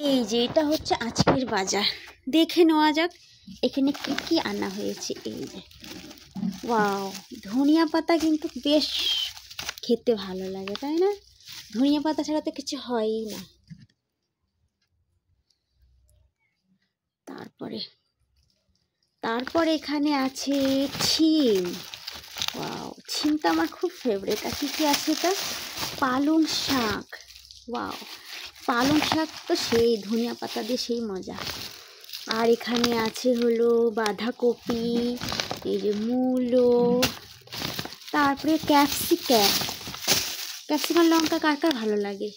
এই যে এটা হচ্ছে আজকের বাজার, দেখে নেওয়া যাক এখানে কি কি আনা হয়েছে। এই যে ওয়াও, ধনিয়া পাতা কিন্তু বেশ খেতে ভালো লাগে, তাই না? ধনিয়া পাতা ছাড়া তো কিছু হয়ই না। তারপরে এখানে আছে ছিম। ওয়াও, ছিমটা আমার খুব ফেভারিট। আর কি কি আছে এটা? পালং শাক। ওয়াও, পালং শাক তো সেই ধনিয়া পাতা দিয়ে সেই মজা। আর এখানে আছে হলো বাঁধাকপি, এই যে মূলো, তারপরে ক্যাপসিকাম লঙ্কা কার কার ভালো লাগে।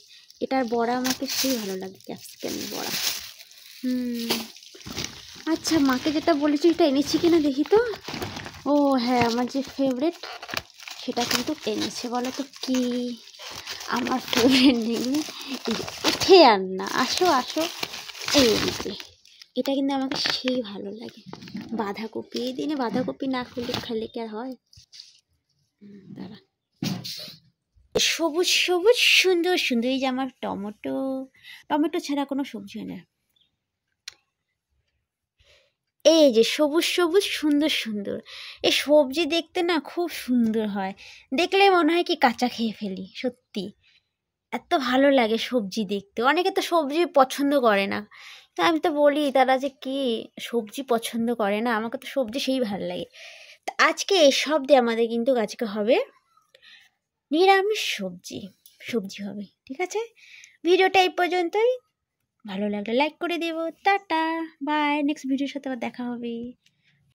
এটার বড়া আমাকে সেই ভালো লাগে, ক্যাপসিকামের বড়া। আচ্ছা, মাকে যেটা বলেছি এটা এনেছি কিনা দেখি তো। ও হ্যাঁ, আমার যে ফেভারিট সেটা কিন্তু এনেছে। বলো তো কি? আমার ফেভারিট নেই, উঠে আর না, আসো আসো। এই যে এটা কিন্তু আমাকে সেই ভালো লাগে, বাঁধাকপি। এই দিনে বাঁধাকপি না খেলে কি আর হয়? দাঁড়া, সবুজ সবুজ সুন্দর সুন্দর। এই যে আমার টমেটো ছাড়া কোনো সবজি হয় না। এই যে সবুজ সবুজ সুন্দর সুন্দর, এই সবজি দেখতে না খুব সুন্দর হয়, দেখলে মনে হয় কি কাঁচা খেয়ে ফেলি। সত্যি এত ভালো লাগে সবজি দেখতে। অনেকে তো সবজি পছন্দ করে না, তা আমি তো বলি তারা যে কি সবজি পছন্দ করে না, আমাকে তো সবজি সেই ভালো লাগে। তা আজকে এসব দিয়ে আমাদের কিন্তু আজকে হবে নিরামিষ সবজি হবে। ঠিক আছে, ভিডিওটা এই পর্যন্তই। ভালো লাগলে লাইক করে দেবো। টাটা, বাই, নেক্সট ভিডিওর সাথে আবার দেখা হবে।